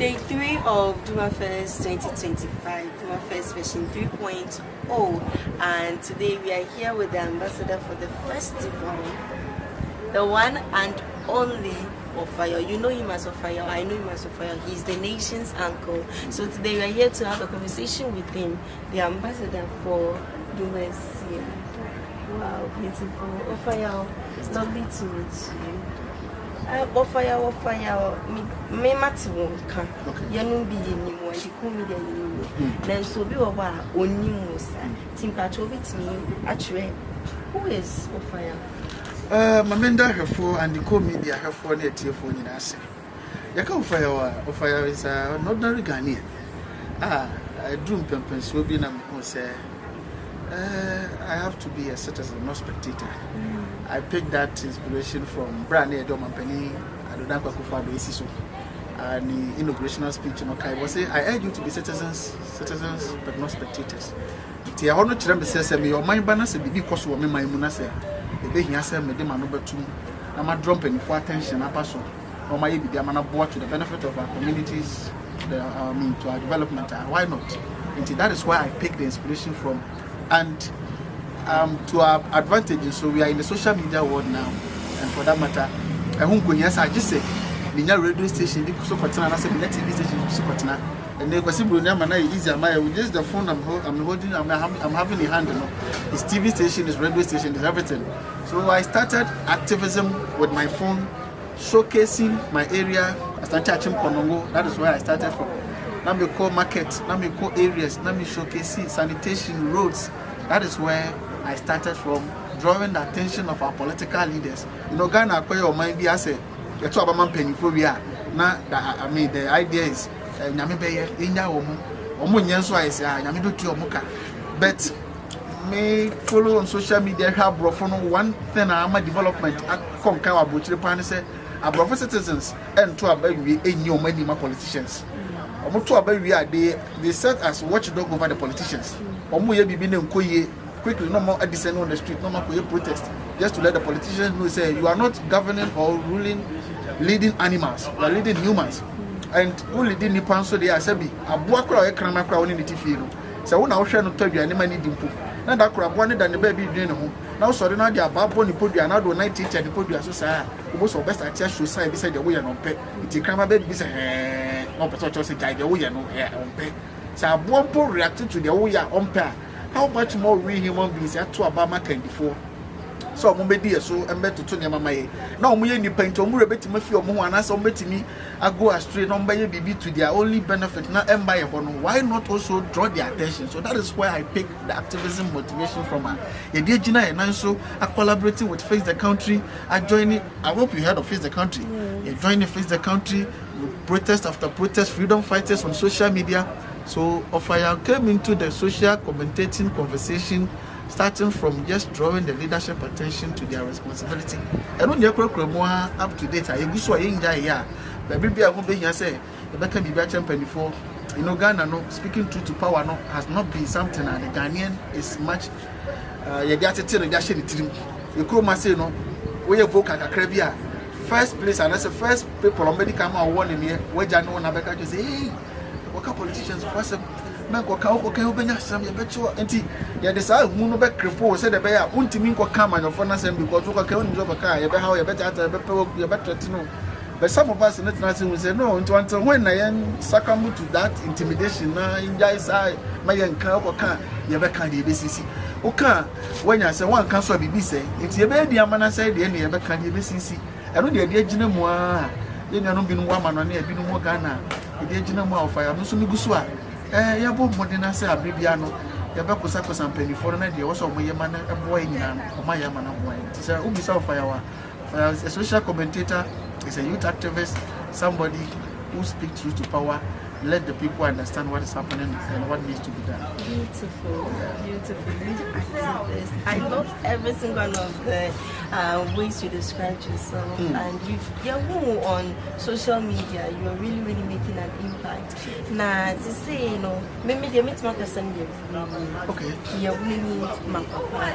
day 3 of Dumafest 2025, Dumafest version 3.0, and today we are here with the ambassador for the festival, the one and only Ofayo. You know him as Ofayo, I know him as Ofayo. He's the nation's uncle. So today we are here to have a conversation with him, the ambassador for Dumasua. Wow, beautiful. Ofayo, it's lovely to meet you. Ofayo, me mati wonka. Yanu bi yenimu, and you me the yenimu. Then so be owa onimu sa. Timpacho bitimi actually. Who is Ofayo? Mamenda Hefo and the co-media Hefo near Tiafo in Ase. Yaka Ofayo is an ordinary Ghanaian. I drew Pempens will be who say I have to be a citizen, not spectator. I picked that inspiration from Brani Edomampeni, Adodanka Kufado Isiso, and the inaugurational speech in Okai was say, I urge you to be citizens, but not spectators. Tia hono chirembe sese me your mind bana se bibi koso wo me man mu na se e be hia se me de ma no betum na ma drum pen for attention apaso o ma ye bibi ama na boa to the benefit of our communities, to our development. Why not? And that is why I picked the inspiration from, and to our advantage. So we are in the social media world now, and for that matter, I won't go. Yes, I just say the radio station, the TV station, and they was easy. Just the phone I'm holding, I'm having in hand. It's TV station, it's radio station, it's everything. So I started activism with my phone, showcasing my area. I started Konongo. That is where I started from. Now we call markets, now we call areas, now we showcasing sanitation, roads. That is where I started from, drawing the attention of our political leaders. You know, Ghana acquire your mind be as a man penny for we are. Now, I mean, the idea is, but may follow on social media have brought one thing. I'm a development at Concawa Butcher Pan said, I brought citizens and to a baby in your many politicians. They set as watchdog over the politicians. Quickly, no more descend on the street, no more protest, just to let the politicians know, say you are not governing or leading animals, you are leading humans. And who leading the panso they are sabi a boakra ekranakra oni nitifiro. So when I was trying to tell you any money dimpo. Now that crab wanted than the baby doing home. Now sorry now they are babo ni podia now do night teacher the podia so say almost of best at show side beside the way and pay. It crama baby say no person say the way no on pay. So a bobo reacted to the way on pay. How much more we human beings are to Obama can before? So I'm be so and better to Tony Mama. Now we any paint on Murabet Mafia Moana, so betting me, I go astray, non by BB to their only benefit, not and by a one. Why not also draw their attention? So that is why I pick the activism motivation from her. Jnana and so I collaborating with Face the Country. I join it. I hope you heard of Face the Country. You join the Face the Country, protest after protest, freedom fighters on social media. So Ofayo came into the social commentating conversation, starting from just drawing the leadership attention to their responsibility. And when you are up to date, I wish I enjoy but maybe I won't be here say the can be better before. You know, Ghana no speaking truth to power no has not been something, and the Ghanaian is much you got to tell the dash it. You could say no, we have vocal Caribbean. First place, and that's the first people on medical warning here, where Jnana and Abeka to say, hey, what politicians first man go ka okay obenya sam ye becho enti ye de sa hu no be crepo se de be ya untimi nko kama no for na sam because go ka uni go ka ye be how ye better at be ye better no. But some of us in international will say no until when I succumb to that intimidation na injai sai my yanka go ka ye be ka the BCC oka when you say one cancel bibi say enti ye be dia mana say de na ye be ka the BCC eno de Jnana mu a ye nanu binu wa mano na e binu mo Ghana e de Jnana mu Ofayo no so mi gusu a ya bo modena say abribia no ya be kosa mpani for na de wo so mo ye mana e boy nyina no o ma ya mana boy say ubi say Ofayo a social commentator, is a youth activist, somebody who speaks truth to power, let the people understand what is happening and what needs to be done. Beautiful, beautiful, activist. I love every single one of the ways you describe yourself, and you're on social media. You are really, really making an impact. Now, to say, you know, maybe they meet my cousin. Okay. You're really my papa,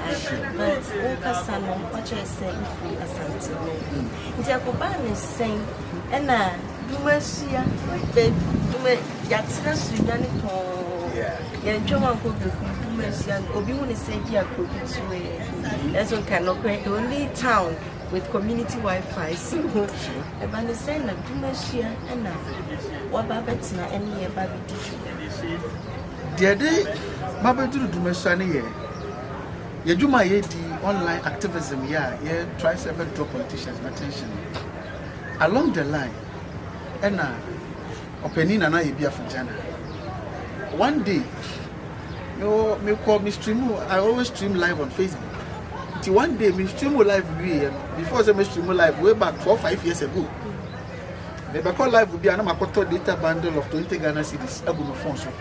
but all cousin, what I say, if we are something. It's a saying, and Dumasua, Yatsina Sudan, Jnana, Dumasua, Obi want to say here, that's what cannot create the only town with community Wi-Fi. So, I'm going to say, Dumasua, and now, what Babetina and near Baby. The day, Babetu Dumasua, Yajuma the online activism, try to draw politicians' attention. Along the line, and opening an Ayebiafo Jnana. One day, me call me stream. I always stream live on Facebook. Till one day, me stream live before I stream live way back 4 or 5 years ago. Me call live will be an amakoto data bundle of 20 Ghana cedis. I go no phone so.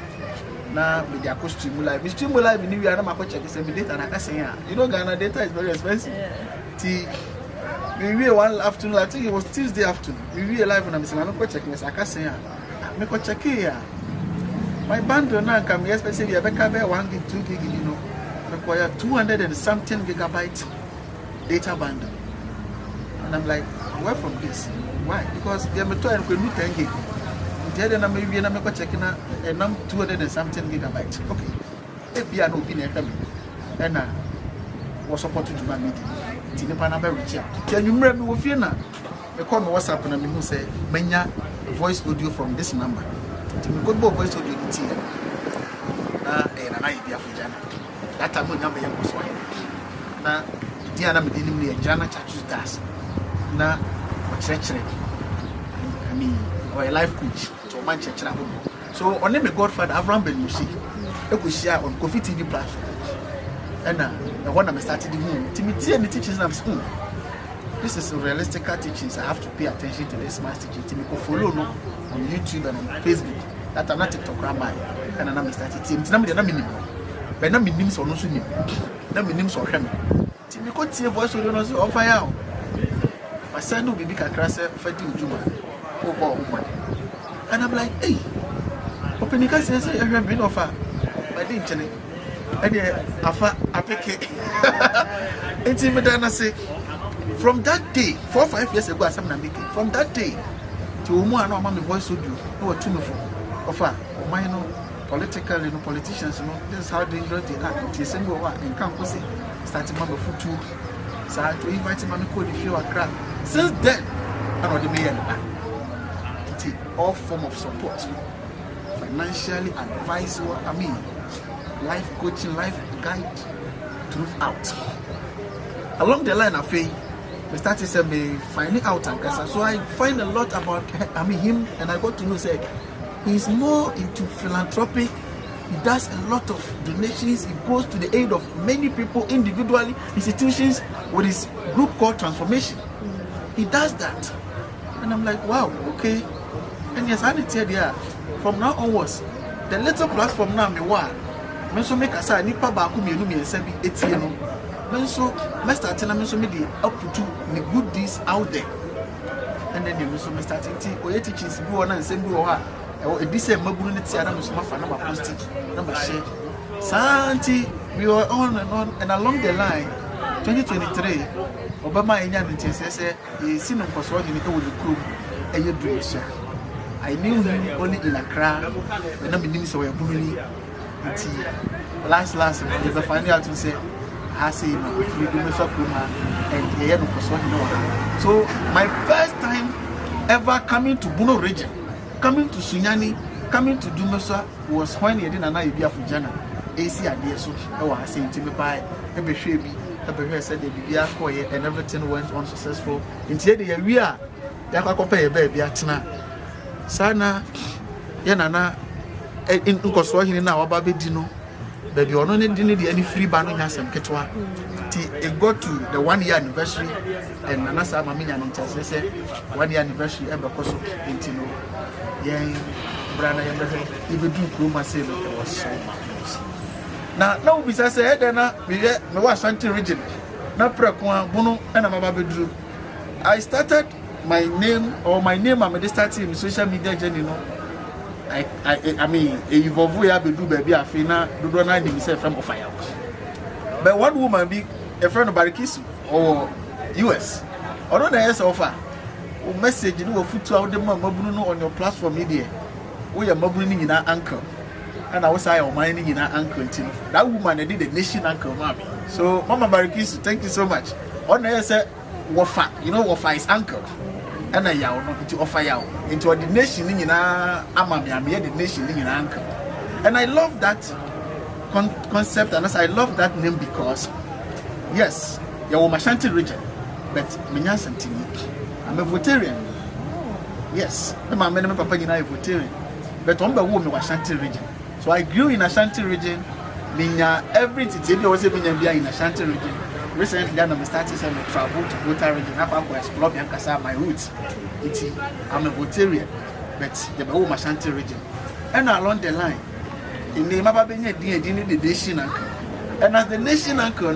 Now me dey stream live. Me stream live in New York. I check the data and I can say, you know, Ghana data is very expensive. We were one afternoon, I think it was Tuesday afternoon. We were live and I'm saying, I'm not checking this. I can't say, I'm not checking here. My bundle now can be expensive. You have 1 gig, 2 gig, you know. Require 200 and something gigabyte data bundle. And I'm like, where from this? Why? Because they are trying to do 10 gig. Then I'm maybe I'm checking and I'm 200 and something gigabyte. Okay. If you are no opinion, and was supported to my meeting. Tinipana reach out. Can you remember with you now? They call me WhatsApp and I say, Menya voice audio from this number. To me, good voice audio in tea. And Ayebiafo Jnana. That time, number young was wine. Now, Jnana didn't need a Jnana church does. Now, what church? I mean, or a life coach to Manchester. So, on name a godfather, Avram Ben Musi, you could share on Coffee TV platform. And when I started the home, Timothy and the teachings of school. This is realistic teachings. I have to pay attention to this mass teaching. Timothy follow no on YouTube and on Facebook. That I'm not TikTok grandma. And I'm started team. It's not minimum. But not minimum so no swimming. Not minimum so him. Timothy could see a voice with us of fire. My son will be big a crasser for the Juma. Oh, woman. And I'm like, hey, open the says I have been offered by the internet. And afa apeke. Intimidana say from that day 4 or 5 years ago, I'm making from that day to Umu and my voice audio. No, two no offer. My no political, you know, politicians, you know, this is how they do the act. The same way in campus starting my foot too. So I to invite him and call if you are crap. Since then, I know the mayor. All form of support, financially, advice, I mean. Life coaching, life guide throughout. Along the line of faith, we started finding out and so I find a lot about him, and I got to know he's more into philanthropic. He does a lot of donations. He goes to the aid of many people individually, institutions, with his group called Transformation. He does that, and I'm like, wow, okay. And yes, I need to tell you, from now onwards, the little platform now me wa. Menso make asa nipa ba ku mienu miensa bi etie no menso me start na menso me dey aputu me good deeds out there, and then menso me start ti oye teachings bi wona nsem bi wo ha e di say maburu ne tia na menso ma fa na ma post it na ma share santi we were on, and along the line 2023 Obama enya nti say e si no nkoso de ni ka wo the crew eye Dumasua. I knew him only in Accra when I began to say last if I find out to say I say Dumasua and here no so my first time ever coming to Bono region, coming to Sunyani, coming to Dumasua was when he did an Ayebiafo Jnana. AC idea so I was saying to me by every baby said the Ayebiafo and everything went on successful. Until the we are compare baby atna sana Jnana in Nkoswahili na wababe dino baby ono ne dine de any free ban nya asem ketwa ti it got to the 1 year anniversary and Nana sa mama nya nti say 1 year anniversary e be koso ntino yen brana yen be ibedu kroma say no it was so marvelous na we say e na me wa Ashanti region na preko bunu na mababe duru. I started my name I'm starting in social media journey no I mean evolve we have to do baby afina do na dey say from fire. But one woman be a friend of Barikisu or US or no yes offer message no foot out the mabunu on your platform media. We are mabuni in our uncle. And I was mining in our uncle. That woman did the nation uncle, mommy. So, Mama Barikis, thank you so much. On there, said, Wafa, you know, Wafa is uncle. And I yaw into offer yaw into the nation in our amami, I'm here, the nation in our uncle. And I love that concept, and I love that name because, yes, you're Mashanti region, but Minyasantini. I'm a Votarian. Yes, my papa is a Votarian. But I'm a woman Ashanti region. So I grew in Ashanti region. Minya everything was in Ashanti region. Recently, I'm starting to travel to Vota region. I'm going to explore my roots. I'm a Votarian, but the whole Ashanti region. And along the line, in the Mababenya the nation anchor. And as the nation anchor,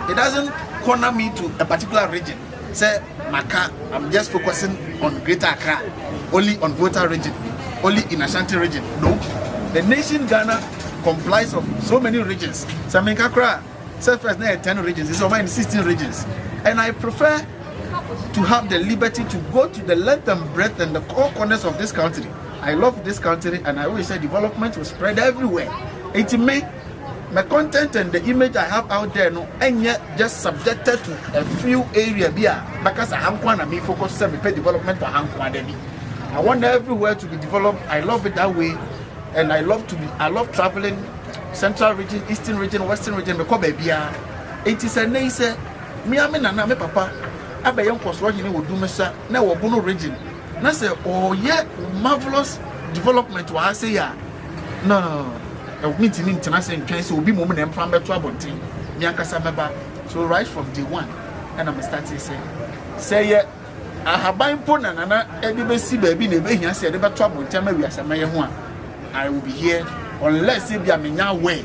it doesn't corner me to a particular region. Say, Maka, I'm just focusing on Greater Accra, only on Vota region, only in Ashanti region. No, the nation Ghana complies of so many regions. Saminka Accra, first 10 regions, it's over in 16 regions. And I prefer to have the liberty to go to the length and breadth and the core corners of this country. I love this country, and I always say development will spread everywhere. It's me, my content and the image I have out there, no, and yet just subjected to a few areas because I have one and me focus on development for I want everywhere to be developed. I love it that way, and I love traveling central region, eastern region, western region. Because baby, it is a nice. Me amena me papa. Abe young was working with Dumasua. Now we Bono region. Na say, oh yeah, marvelous development. Wa say ya. No. Meeting international train so be moment and from better abonting. Me ankasa meba. So right from day one, and I'm starting say yeah. I have been put and everybody baby never here said about trouble. Tell me we are some I will be here unless if you are in your way.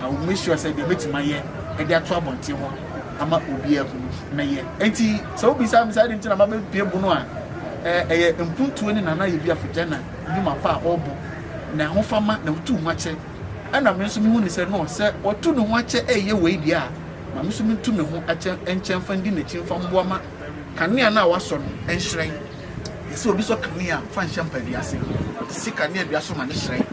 I will make sure I say they meet my year and they are trouble until I'm not will be able to so besides into my baby Bunoa. Put 20 and Ayebiafo Jnana. You my pa obo. Now how far no too much. And I'm assuming when he said no, sir, or two no watch a year way there. I'm assuming to me who at and champion the chin from Wama. Kania na wason and shrine. So be so Kania, fan champagne, yassi. See Kania be so many shrine.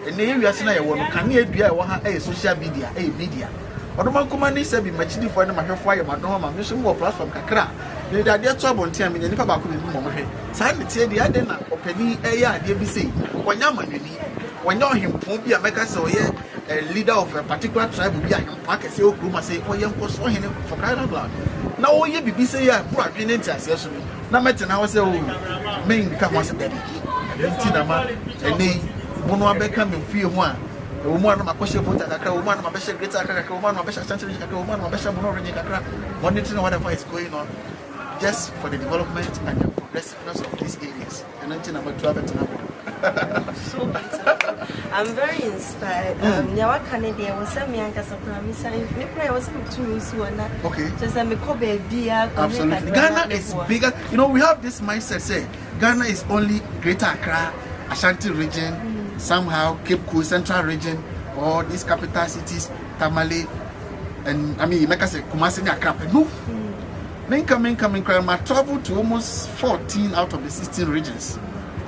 And the area I want Kania be a social media, a media. Odoman Kumani said be much different from my fire, my normal mission more platform Kakra. The idea trouble on Tiam in the Papa could be more. Silent said the idea of Penny Aya, DBC. When Yaman, when you're him, won't be a maker so yeah, a leader of a particular tribe will be a packet, say, oh, say, oh, young was for him for crying out loud. Now, you be say, yeah, poor opinions, yes, no matter now, say, oh, main become once a baby. And they won't become in fear one. A woman of my question for a woman of my best greater, a woman of my best century, a woman of my best monitoring whatever is going on, just for the development and the progressiveness of these areas. And until I'm 12 and so beautiful. I'm very inspired. Now, Canadian was sent me and I was okay. Just a baby. Absolutely. Ghana is bigger. You know, we have this mindset say Ghana is only Greater Accra, Ashanti region, somehow Cape Coast, Central region, or these capital cities, Tamale, and I mean, make us say Kumasi and Accra. No. Coming. I traveled to almost 14 out of the 16 regions.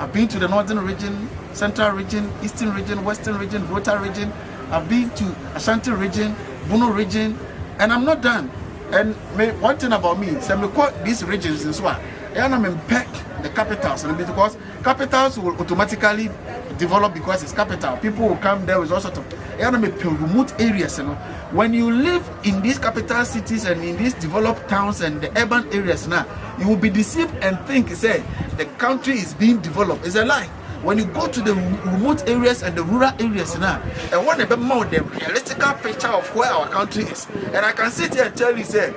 I've been to the northern region, central region, eastern region, western region, Vota region. I've been to Ashanti region, Bono region, and I'm not done. And one thing about me, so I call these regions as well. And I'm impect the capitals, and because capitals will automatically develop because it's capital. People will come there with all sorts of remote areas. You know, when you live in these capital cities and in these developed towns and the urban areas now, you will be deceived and think, say, the country is being developed. It's a lie. When you go to the remote areas and the rural areas now, I want a bit more the realistic picture of where our country is. And I can sit here and tell you, say,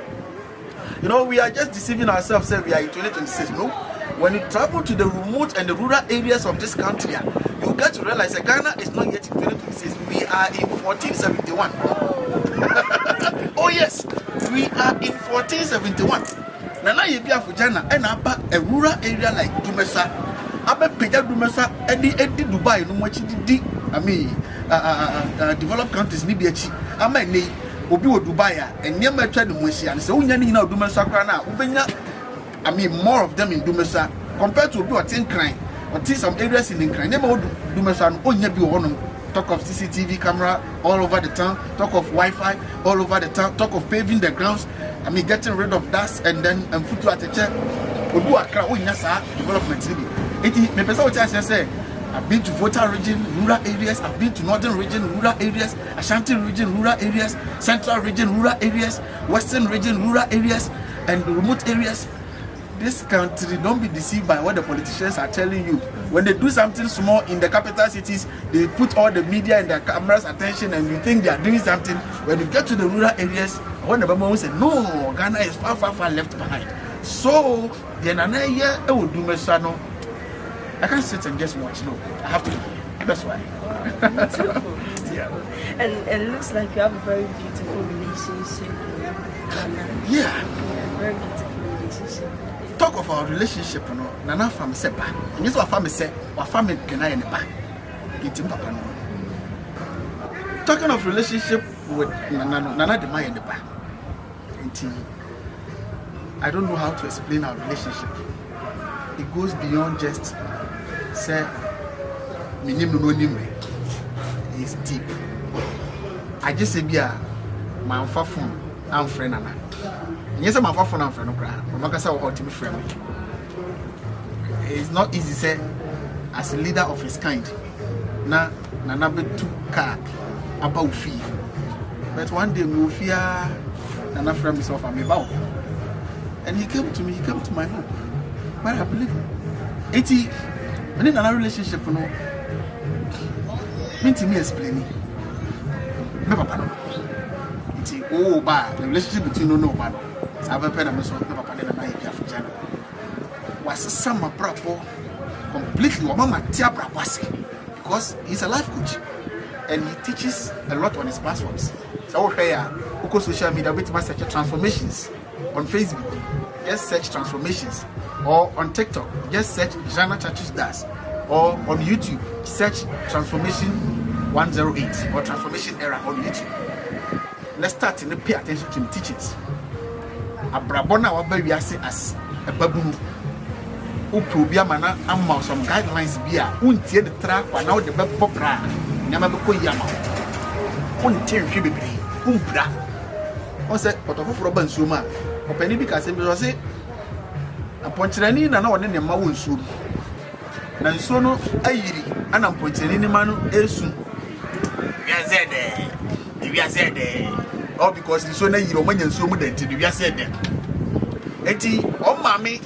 you know, we are just deceiving ourselves, say we are in 2026. No. When you travel to the remote and the rural areas of this country, you get to realize that Ghana is not yet in 2026. We are in 1471. Oh yes, we are in 1471. Now Ayebiafo Jnana and a rural area like Dumasua. Abe Peja Dumasua, Eddie Dubai, no much di. I mean, developed countries ni biachi. Ama ne obi wo Dubai and near my tried to and so unyani na Dumasua krana ubenya I mean, more of them in Dumasua compared to what in crime or some areas in crime. Never Dumasua only be one. Talk of CCTV camera all over the town, talk of Wi-Fi all over the town, talk of paving the grounds. I mean, getting rid of dust and foot at the chair. We do a crowd in Yasa development. Me person what I say, I've been to Volta region, rural areas. I've been to northern region, rural areas, Ashanti region, rural areas, central region, rural areas, western region, rural areas, and remote areas. This country, don't be deceived by what the politicians are telling you. When they do something small in the capital cities, they put all the media and their cameras' attention, and you think they are doing something. When you get to the rural areas, when the Bama will say, no, Ghana is far, far, far left behind. So, Jnana here, I will do Mesano. I can't sit and just watch. No, I have to. That's why. Beautiful. Yeah. And it looks like you have a very beautiful relationship with Jnana. Yeah. Very beautiful relationship. Talk of our relationship, no. Nana family say ba. And yes, our family say, our family can I ba. Get papa no. Talking of relationship with Nana de Maya de ba. I don't know how to explain our relationship. It goes beyond just say minimum. It's deep. I just say bia my phone I'm friend Nana. Yes, I'm a phone and friend. It's not easy, say, as a leader of his kind. Na be too car about fee. But one day we fear Nana friend himself and me bow. And he came to me, he came to my home. But I believe him. And in another relationship, you know, mean to me explaining. No papa. Oh, bad the relationship between no bad. I've been a person who papa na Ayebiafo Jnana. Was some proper completely mama tia brabasi because he's a life coach and he teaches a lot on his platforms. So here, Oko social media with my search transformations on Facebook. Just search transformations, or on TikTok, just search Jnana Churches Das, or on YouTube, search Transformation 108 or Transformation Era on YouTube. Let's start and pay attention to the teachings. Abrabona wa baby as a babu. Uprobia mana amma some guidelines bia. Untie the track wa now the babu bra. Nyama beko yama. Untie hwe bebre. Umbra. On say potofoforo ba nsuo ma. Opani bi ka se bi so say aponchirani na wone ne ma wo nsuo. Na nsuo no ayiri ana aponchirani ni ma no esu. We are said all because the son you romanya nsuo mu danti we are said enti o mami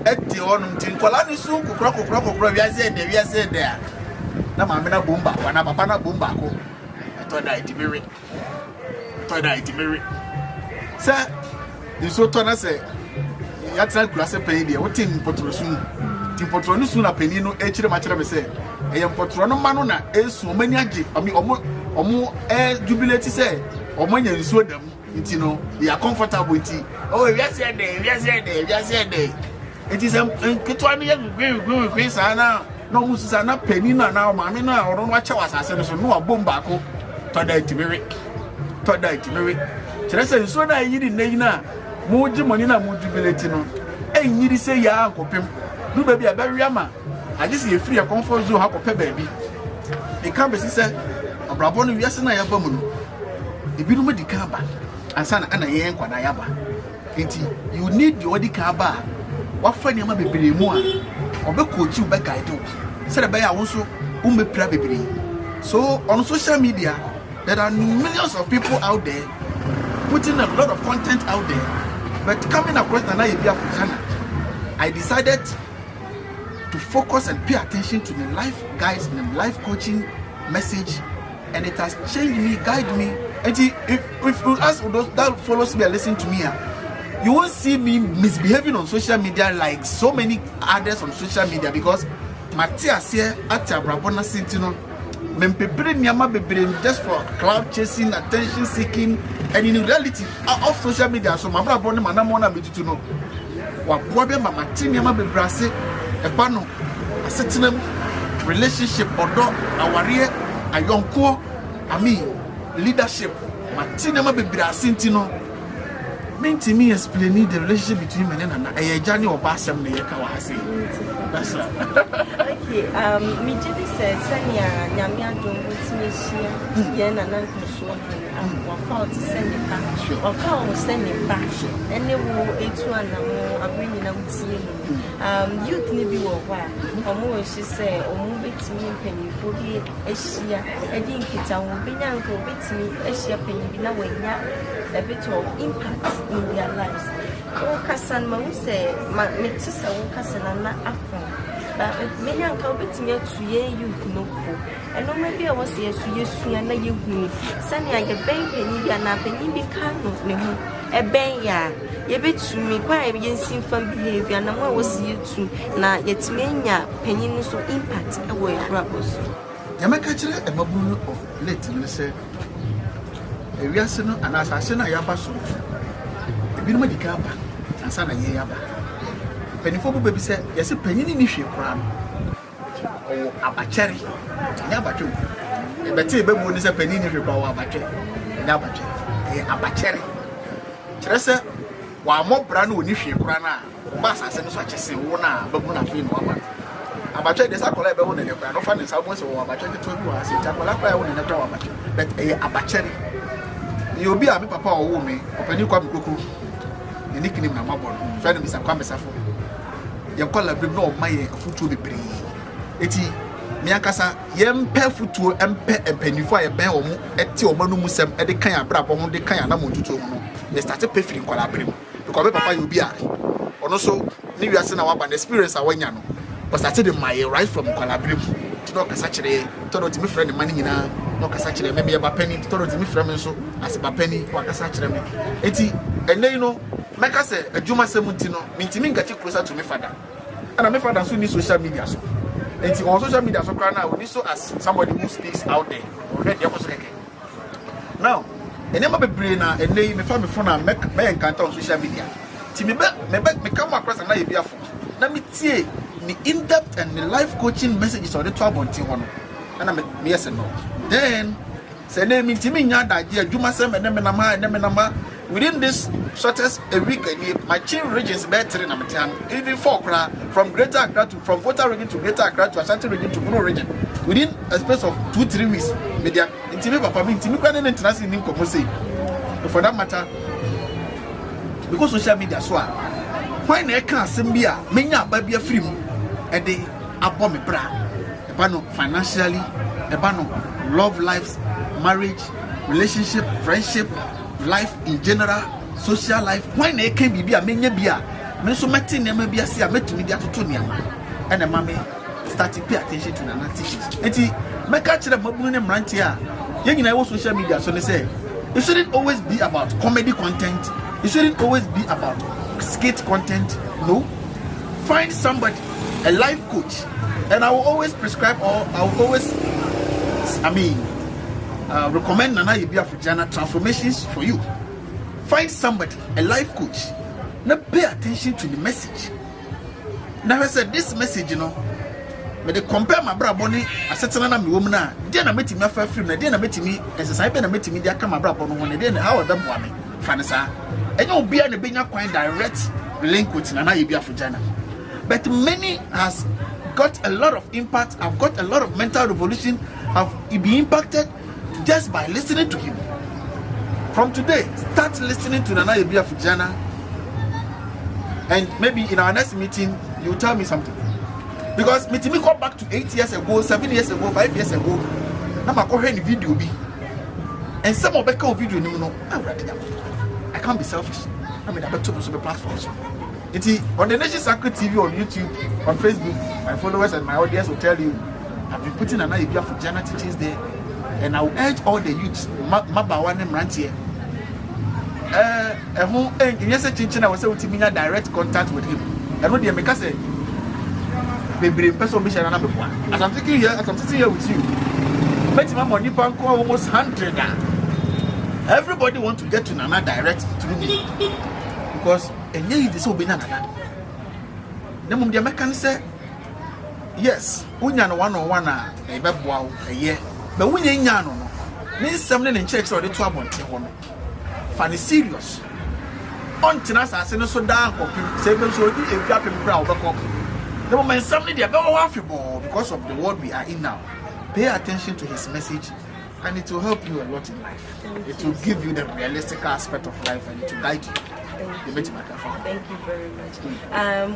eti onum tin kola ni su kokra we are said there na mami na bomba wana papa na bomba ko to da itimiri say the so to na say ya try class pay there what tin potro su tin potro no su na pani no e kire ma kire me say e yem potro no ma no na esu mani age ami omo jubilate say omanya nsuo dam nti no they are comfortable nti oh we are said there it is ketwa ne gwe sana no musu sana pani na maame na oro no acha wasase no so no abomba ko to da itimiri kire say nsuo na yiri na mo ji money na mo jubilate no enyiri say ya akopem do baby abawi ama age say free comfort zone akopɛ baby e can be say abrabo no wiase na yaba mu no ebiru me dikaba ansana ana yen kwada yaba enti you need the odi kaba wafa niam bebre mu a obekochi ube guide you say the ya wonso umbepra bebre. So on social media there are millions of people out there putting a lot of content out there, but coming across Ayebiafo, I decided to focus and pay attention to the life guides and the life coaching message, and it has changed me, guided me. And if you ask those that follows me and listen to me, you won't see me misbehaving on social media like so many others on social media, because Matthias here at Abrabona Sintino just for cloud chasing, attention seeking, and in reality of social media. So my brother manamona me to know what problem my tinyama be brase a bano a certain relationship or dog a young core, I mean leadership. My tinyama be brasintino mean to me explaining the relationship between men and Nana. A journey or Bassam, that's okay, me just said, Sanya, Yamia don't want me here, Yen and Uncle Swan, or fall to send it back, or call send it back, and they will eat one more, I bring it out to you. You can be a while, or more, she said, or move it to me, penny, for the Asia, I think it's our big uncle, bit me, Asia penny, now a bit of impact in their lives. Oh, Cassan, Mom say, my sister, Cassan, and not after. But many uncle bits me to ye, you know, and no, maybe I was here to you soon, and you me. Sunny, I get baby, and I penny be candles, me. A banya, ye bit to me, quite against from behavior, and I was you too. Now, yet mania, penny so impact away, Rabos. Yamaka, a mobile of late, you say. We are saying, and as I say, I am so. The Bill Medicaba, and Sana Yaba. Pennyful baby said, yes, a penny in issue crown. Oh, Abacherry. Yabatu. A better baby is a penny in issue crown. Abacherry. Teresa, while more brand new issue crown, Bassa sends such a sin, one, Babuna Fin woman. Abacherry is a collaboration in the crown of an someone so Abacherry to you as a Tapalapa in the tower. But a Abacherry. You'll be a papa or woman, or when you come cuckoo. The nickname na mabon, friend Mr. Kwamesafo. You call a big no my foot to be brave. Eti, Miakasa, yempe futu empe and penify a bear or eti or manumusem at the Kaya Brab on the Kaya Namu to they started paying collaborating. Because papa you be a. Also, New Year's and our experience our Yano. But started in my right from collaborating. To knock a saturday, told to me friend money in a knock a saturday, maybe a penny, told to me friend so as a penny, what a saturday. Eti, and then you know, make us a Juma Semutino, mean get you closer to me, father. And my father soon need social media. So, and on social media, so cry now, we need so as somebody who speaks out there. Already, I was now, and never be brain and they may find me phone and make me encounter on social media. Timmy, me come across an Ayebiafo. Let me see. The in-depth and the life coaching messages on the 12 on T1. And I'm yes and no. Then, say name in Timinya, that dear Dumasua and Nemenama. Within this shortest a week, my chief regions better in Amatan, even 4 from Greater Accra to from Volta region to Greater Accra to Ashanti region to Bruno region. Within a space of 2-3 weeks, media intimate papa me Timikan international in Komose. For that matter, because social media so when I can't send me a many baby a free. A day upon me bra, a banner financially, a banner love lives, marriage, relationship, friendship, life in general, social life. When they can be a many beer, men so much in them be a see a met to media to Tonyama, and a mammy start to pay attention to Nana teachings. And he make catch the Babunum Rantia. Young in our social media, so they say it shouldn't always be about comedy content, it shouldn't always be about skate content. No, find somebody. A life coach, and I will always prescribe or I will always, recommend Nana Ayebiafo Jnana transformations for you. Find somebody, a life coach. Now pay attention to the message. Now I said this message, you know, but they compare my brother Bonnie, I said to Nana woman, then I met him after film, then I met me as I met me, they come my brother one, and then how them woman, Franisa, and you'll be a being a quite direct link with Nana Ayebiafo Jnana. But many has got a lot of impact, have got a lot of mental revolution, have been impacted just by listening to him. From today, start listening to Nana Ayebiafo Jnana, and maybe in our next meeting, you tell me something. Because me go back to 8 years ago, 7 years ago, 5 years ago, now I go any video be, and some of the video you know, I can't be selfish. I mean, I better to the platforms. On the Nation Sacred TV on YouTube, on Facebook, my followers and my audience will tell you I've been putting an Ayebiafo Jnana teachings there, and I will urge all the youths, Mabawane Mrantie, who in yes, I was able to be in direct contact with him. And what the America say, baby, person mission and number one. As I'm sitting here with you, but my money bank almost 100. Everybody want to get to Nana direct through me because. And yet, it is so banana. The moment the American say, yes, we are 101 a bab a year, but we ain't no means something in checks or the 12 on Tijuana. Funny serious. on Tinasa, so down, saving so if you have a crowd. The moment somebody they are because of the world we are in now. Pay attention to his message, and it will help you a lot in life. It will give you the realistic aspect of life and it will guide you. Thank you very much.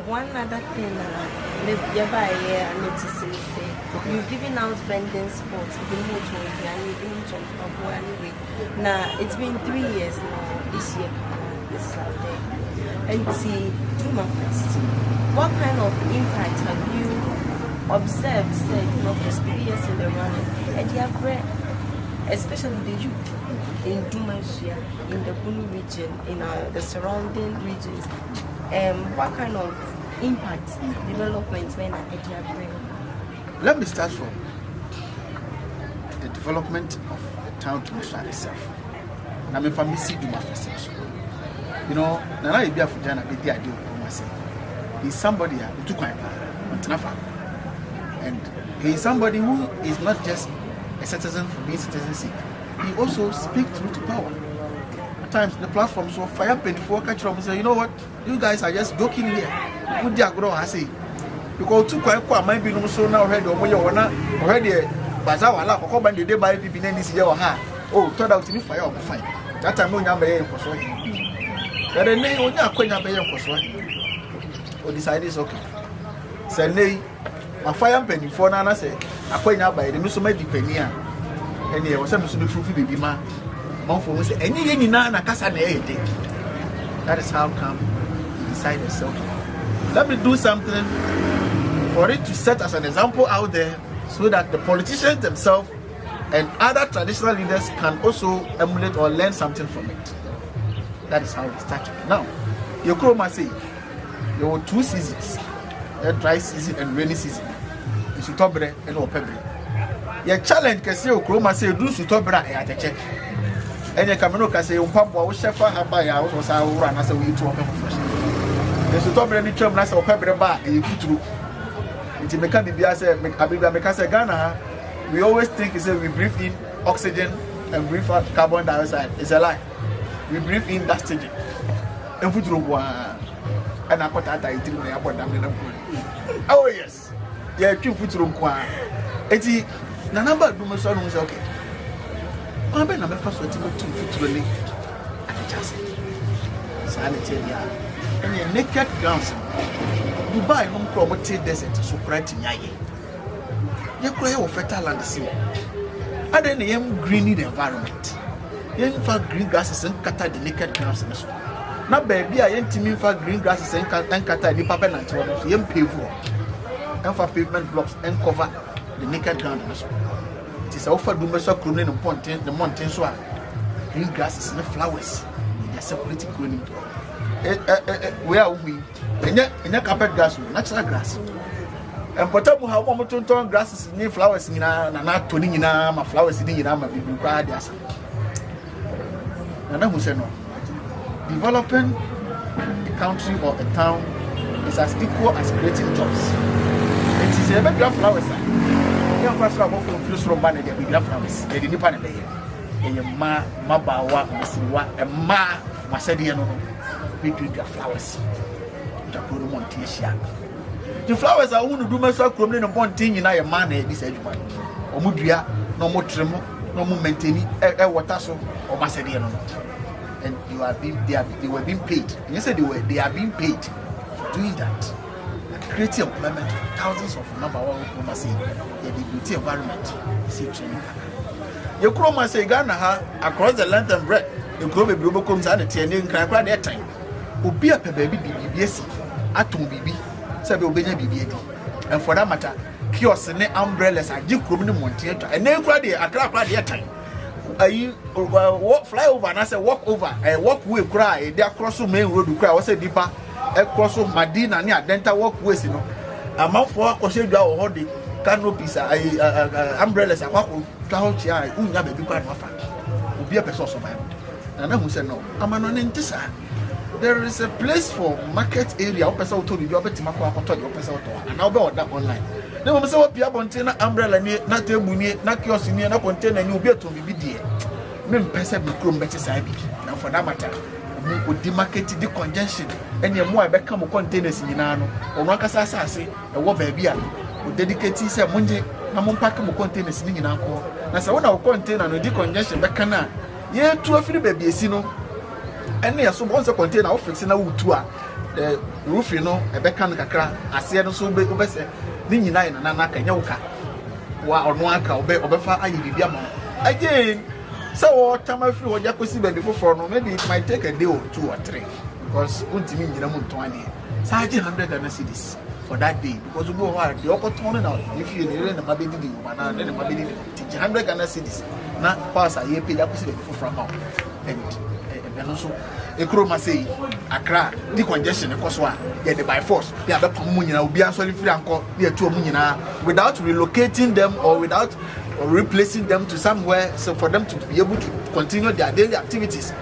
One other thing, you've given out vending spots. Now it's been 3 years now. This year, this is out there. And see, Dumafest. What kind of impact have you observed? Say, for 3 years in the running, and you have read, especially the youth in Dumasua, in the Bunu region, in the surrounding regions. What kind of impact, development, when I bring? Let me start from the development of the town Dumasua itself. Now, if I see Dumafest, you know, Ayebiafo Jnana be the idea of he's somebody who took my and he is somebody who is not just a citizen for being citizenship. He also speaks through to power. At times the platforms will fire before catch up and say, you know what, you guys are just joking here. What do you grow? I say because too quite might be no so now already but I will come and the day by people in this year or her. Oh, turn out to be fire or fine. That time no number for so. But the name only a coin for so. Or decide is okay. Say nay, my fire penny for Nana say, I point out by the Muslim penny. And there was some fruity baby man. Mom for say, any Nana Casa. That is how come he decided so. Let me do something for it to set as an example out there so that the politicians themselves and other traditional leaders can also emulate or learn something from it. That is how it started. Now, your Chroma say, there were 2 seasons, a dry season and rainy season. It's Utobre and Opebre. Your challenge can say, Okroma say, do Sutobra at a check. And your Camino can say, Papa was chef, Habaya was our run as a way to open fresh. The Sutobre and Chum Nasa or Pebre bar, and you put through. It may come to be as a Abibamekasa Ghana. We always think it's a we breathe in oxygen and breathe out carbon dioxide. It's a lie. We breathe in oxygen. And put through one. And I put that I think I put them. Oh, yes. Yeah, 2 foot room. It's the number of Dumasua was okay. I'm going to first 2 foot really. I just sanitary. And your naked grounds. Dubai home promoted desert so bright in Yaye. You cry of fertile land sea. And then the greeny environment. You find green grasses and cut the naked grounds in the school. Now, baby, I ain't teaming for green grasses and cut the papa and told you pave and for pavement blocks and cover the naked ground in the school. It is offered Dumasua cloning and ponting the mountains were green grasses and flowers. They are separating greening. Where are we? In a carpet grass, natural grass. And Potamu have one to turn grasses near flowers in not turning in my flowers in my baby cried. And who said no. Developing a country or a town is as equal as creating jobs. It is a big flowers. You have from flowers from Banner, the big flowers, the Nipan, and your Mabawa, and Ma Masadiano, big flowers. The flowers are only Dumasua crumbling upon thing in a man, this edge one. Or Mudia, no more tremor, no more maintaining a water or Masadiano. And you are being, they were being paid. And you said they are being paid for doing that. And creating employment for thousands of number one Chroma say the beauty environment. See training. Your Chroma say Ghana across the length and breadth. The global global comes out at the cry that time. Ubi a baby BBS atom BB. Sabe obenya BB. And for that matter, kiosks and umbrellas are just grooming Montana. And then cry the Accra time. You fly over and I say walk over and walk way cry they across the main road cry was a deeper across Madina near dental walkways, you know. A month for Koshe or the canopies, umbrellas, and what will travel chair, Unya baby quite often. Will be a person of mine. And I who said no, I'm an intesa. There is a place for market area, person told you, you're better your person, and I'll be on that online. No one saw Pia container umbrella near not a money, not your senior, no container, and you'll be to be dear. Men person be grown better side. Now for that matter, mu demarcate the congestion and your more become containers in Nano or Rakasa Sassi, a war baby. Dedicate say Munje, Namon Pacamo containers in Nanko. As I want our container no decongestion Bacana. Ye 2 or 3 baby, Sino. And they are so once a container of fixing a wood tour. The roof, you know, a becan cacra, I see no so big obese, Nina and Nanaka Yoka. Or Noaka, Obefa, Ayebiafo. Again, so time I feel what you see before, no, maybe it might take a day or 2 or 3. Because ultimately, you know, 20. So I did 100 cedis for that day. Because you go hard, the opportunity now, if you learn the Mabidi, then the Mabidi, 100 cedis. Now, pass a year, pay that before from now. And also, a crew must say, Accra, the congestion, of course, get by force. They are the communion, will be actually free and call near to a without relocating them or without replacing them to somewhere, so for them to be able to continue their daily activities.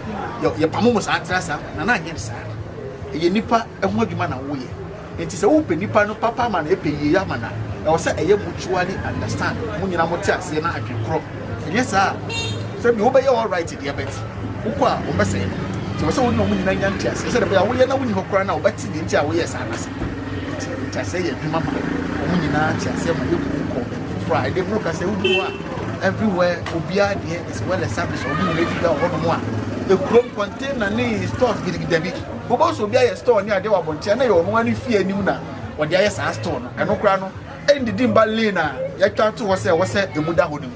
Your Pamos Atrasa, and I guess, a nipa, a woodman away. It is a open nipa no papa man, a pay yamana. I was say a mutually understand. Munina Motas, Yana, I can crop. Yes, sir. So you obey all right, dear Betty. Ukwa, Obase. So no winning 9 years. I said, we are winning her crown now, but it's the entire way as I say, Mama, Munina, I say, my look Friday, broke as a everywhere, Ubia is well established or more. The Chrome container name stores getting Debbie. Who also be a store near the Wabonchana or one fear Nuna or the IS Aston and Okrano and the Dimba Lena. Yet to was a the Muda Hoodoo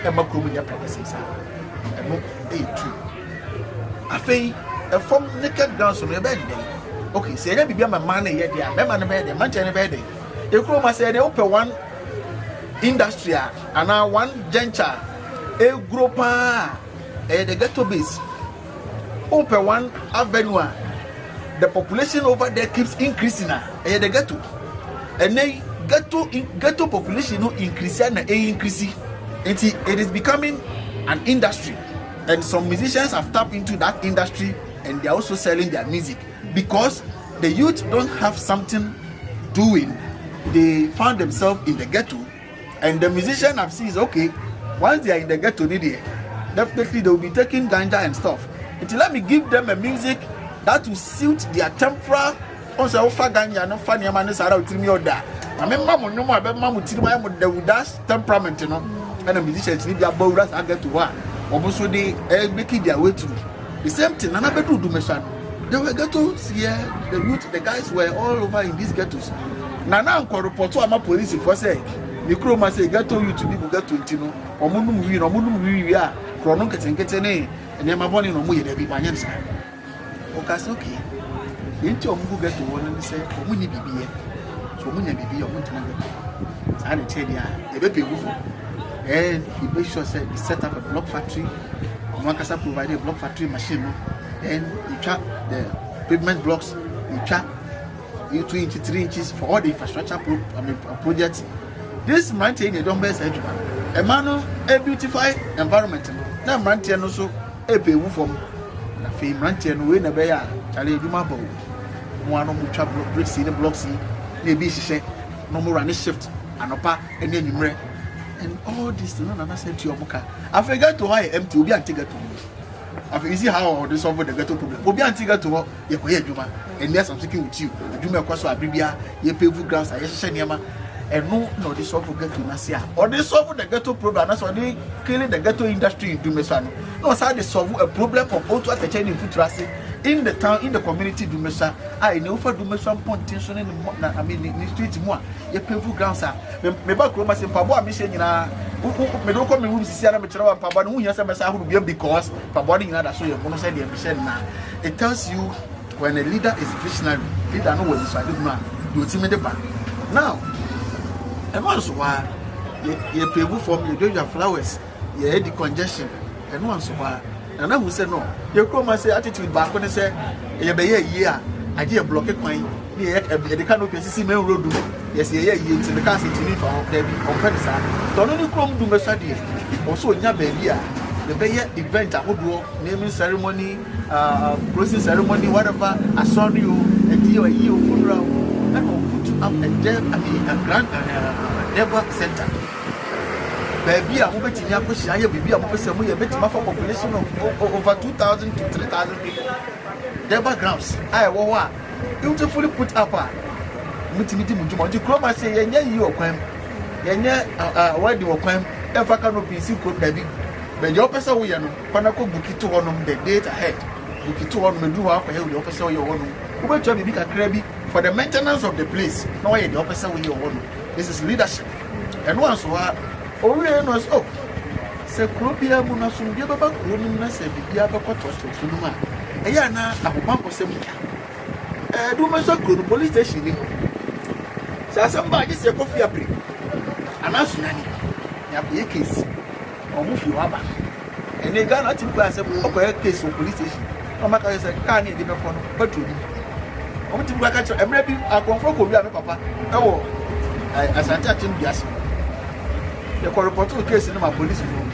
and Macrum your premises. And no A2. I think a form naked dance on your bed day. Okay, say, let me be my money yet, yeah, my man bed, much any bed. The Chroma said, they open one industrial and now one genture a group the ghetto base open one avenue. The population over there keeps increasing the ghetto and then ghetto population no increase and increase. It is becoming an industry and some musicians have tapped into that industry and they are also selling their music because the youth don't have something doing. They found themselves in the ghetto. And the musician have seen is okay, once they are in the ghetto, definitely they will be taking ganja and stuff. Until let me give them a music that will suit their temporal. Also, offer ganja, no funny man is around me or that. I mean, Mamma, no more about Mamma Tirma, the Wudash temperament, you know. And the musicians need their bowlers and get to one. Also, they making their way through. The same thing, another do Dumasua. They were ghettos here, the youth, the guys were all over in these ghettos. Nana, report to my police for say. The crew must say, get to you to be get to Tino, or Munum, we are, Chronocket and Ketene, and then my body no more, they be my answer. Okay, into a move get to one and say, for Muni be here, so Muni be your Montenegro. And I tell you, a baby woof. And he made sure said, he set up a block factory, Makasa provided a block factory machine, then he trapped the pavement blocks, he trapped 2 inches, 3 inches for all the infrastructure projects. This mountain you don't best edge. A man a beautified environment. Now mountain also a pay from the fame mountain win a bear. Charlie Dumabo. One of the trouble bricks in the blocks. Maybe she said no more running shift and opa and then you and all this no I said to your book. I forgot to hire empty will be antigua to me. I see how this over the ghetto problem. Will be antigua to what you hear Juma. And yes, I'm speaking with you. Juma Kwaso Abibia, ye pay for grass, I say Yama. And no, this solve ghetto Nasia. Or they solve the ghetto problem. That's why they killing the ghetto industry in Dumasua. No, so they solve a problem of auto attaching infiltration in the town, in the community Dumasua. I know for Dumasua pontension in the I mean in the street more. You pay for grounds. Me back Roma say Pabo mission na me don't come room see ana me tell Pabo no hu say who be because Pabo na that so you go say the mission na. It tells you when a leader is visionary, leader know what is doing now. Do it back. Now and once why you pay for you do your flowers, you had the congestion, and once why and I will say no. You come and say attitude back when they say you be here, I did block it coin, the canopy see main road. Yes, yeah, you to the car city for them on Pedisa. Don't only come do Messadi, also in your baby. The Bayer event I would do naming ceremony, closing ceremony, whatever. I saw you and you a year funeral. I will put up a grand Deva center. Baby, I'm over to Yakushia, baby, I'm over to a population of over 2,000 to 3,000 people. their backgrounds. Beautifully put up. Mutimiti Mujuma, you come and say, you are crime. Why do you crime? If I cannot be secret, baby. But your person, we are no, Panako Bukito on the date ahead. Bukito on the do up ahead, the officer you want. Who will try to be a crabby for the maintenance of the place? No way, the officer will you want. This is leadership. And once what only knows, oh, Secrobia Munasum, give about Runus and the Yabacotos to Tunuma. Ayana, Apampo Semuka. Dumasua go to police station. So somebody say coffee up. And that's Nani. You have a case. Or move you up. And they got nothing to say about case of police station. No matter if I can't get the phone, but to me. I want to work at your maybe I confront Korea, Papa. Oh, as I touch him, yes. The corruption case in my police room.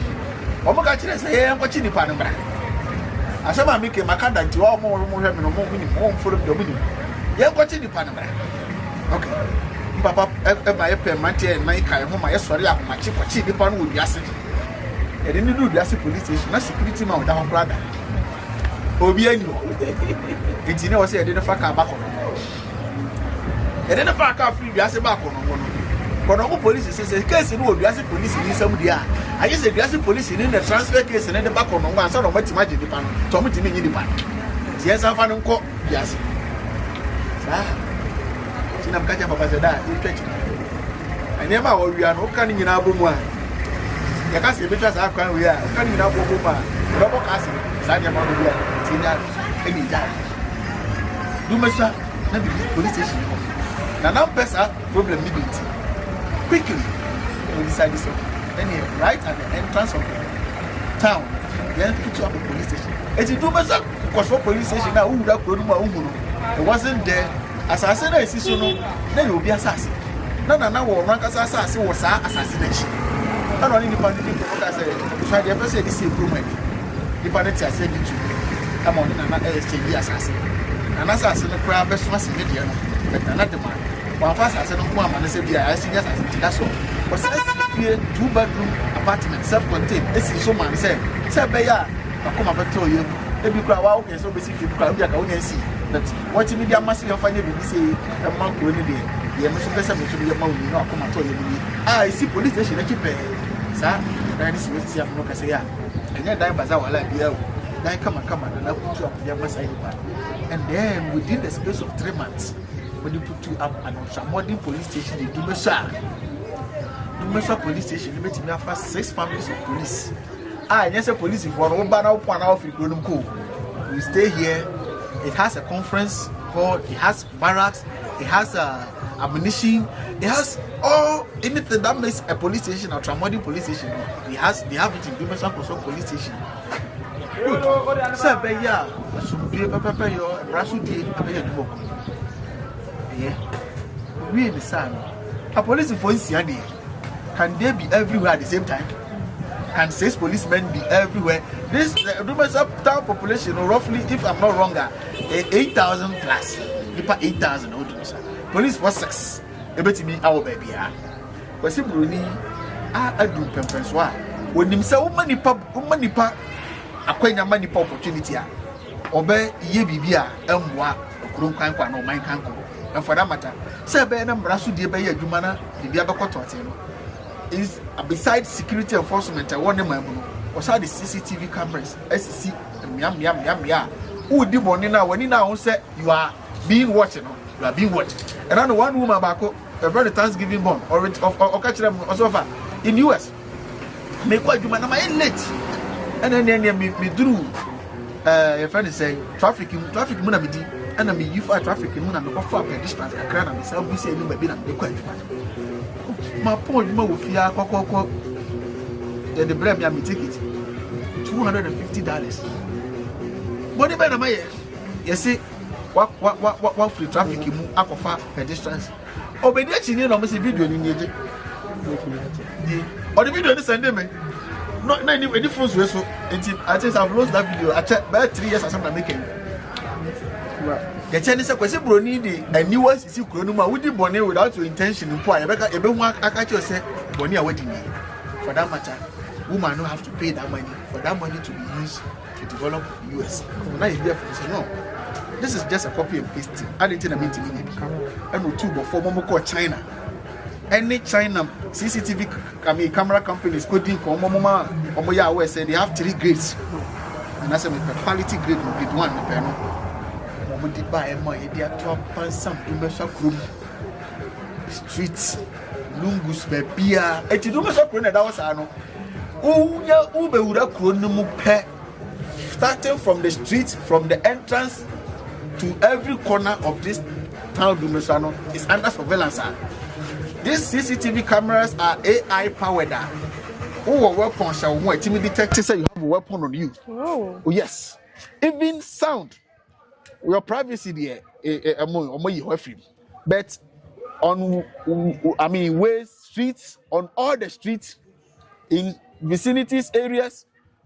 Omakachi say, I'm watching the Panama. I said, I make a macada to all more minimum for the minimum. You're watching the Panama. Okay. Papa, my Mantia and my car, my sorry, my chip, the pan would be acid. I didn't do the acid police station, not security man down brother. Obiano. It's you know, I said, I didn't fuck our back on. I didn't fuck our free acid back on. But police says, case in the acid police in some dia. I guess the acid police in the transfer case and then the back on one sort of what imagine the pan, Tommy to me in the pan. Yes, I found uncle. Yes. I'm catching up as a dad. I never will be an opening in our boom. You can't see because I can't. We are coming in our boom. Double casting, Sanya Maria, Tina, any time. Dumasua, not the police station. Now, Pesa, problem limit. Quickly, we decide this. Then, right at the entrance of the town, then put you up a police station. It's in Dumasua, because for police station now, who would have put it wasn't there. As I said, I see so no, then you'll be assassin. No, rank as assassin was assassination. Not only the pandemic, I said, try the person this improvement. The pandemic I said it to come on in another exchange assassin. An assassin, the crowd best was in Indiana, but not the man. One fast I said, no one, I said, yeah, I see assassin. That's all. But since here, 2-bedroom apartment, self-contained, this is so man said, Baya, I come up and tell you, every crowd, okay, so basically, crowd, I can see. That what you media must have finding me say a monk when day. You must be a monk, you know, come and tell you. I see police station, I keep paying. Sir, that is what you have no say. And then I was like, then come and I'll put you up there, and then within the space of 3 months, when you put you up at Transformational police station in Dumasua police station, you met me after 6 families of police. Yes, a police for one banner, one out of the we stay here. It has a conference hall, it has barracks, it has ammunition, it has all anything that makes a police station or Transformational police station. They have it in Dumasua police station. Good. So, yeah, we in the sun. A police force can they be everywhere at the same time? Can 6 policemen be everywhere? This Dumasua town population, roughly, if I'm not wrong, 8,000 plus. 8,000 police for 6. About me, our baby. But simply, I do pempenswa. When him say, money pop, acquire money opportunity. Obey ye bibia, Krum Kanko, no mine Kanko. And for that matter, say, Benham Brasu, dear Bay, Jnana, the Biabacoto. Is besides security enforcement, I want them was how the CCTV cameras, SCC, yam. Who did one now when you now say you are being watched, you are being watched. And I know one woman back a very Thanksgiving bomb or catch them also in US. Make what you man late. And then me drew a friend is saying traffic munamidi, and I mean you for traffic in Muna, no far pedestrians, I can't myself be saying, maybe I'm the question. My point, my with ya, then the blame me ticket $250. What about my you see what free traffic you move up of pedestrians? Oh, but that's in your video in the or the video is sending me. Not any difference. So I think I've lost that video. I checked about 3 years or something making. The Chinese question brony the newest is Kronuma with the bonnet without your intention in point. I catch you say Bonnie wedding. For that matter, women don't have to pay that money for that money to be used to develop US. Now is there for say no. this is just a copy and paste. I didn't mean to be. I know two before Momo called China. Any China CCTV camera companies couldn't come Momoya where say they have 3 grades. And that's a quality grade, grade 1. Momo did buy a money, they are 12 some Dumasua room. Streets, Lungus, Bebia, and to Dumasua Krona, that was Ano. Oh, yeah, Ube would have Kronomupe. Starting from the streets, from the entrance to every corner of this town, Dumasua is under surveillance. These CCTV cameras are AI powered. Oh, weapon shall want to detect say you have a weapon on you. Oh yes. Even sound. Your privacy there, but on ways, streets, on all the streets, in vicinities, areas,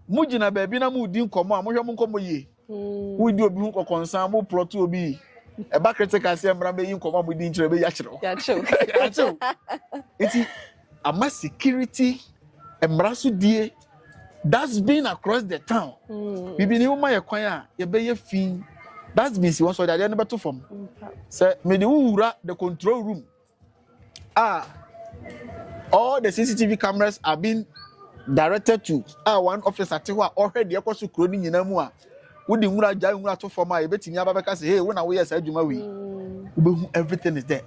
Mujina baby na mudin koma, mo komo ye. We do be concern mo plot to be. A back critical say mrambe yin koma mudin chire be yachiro. Yacho. It's a mass security emrasu die that's been across the town. Bibi ni uma ye kwan a ye be ye fin. That's been si one so that they never to form. Say me the ura the control room. All the CCTV cameras are being directed to one officer te ho already ekoso kro ni nyina mu a wo di nwura ja nwura to form a e betimi ababeka say hey wo na wo yes adwuma we everything is there.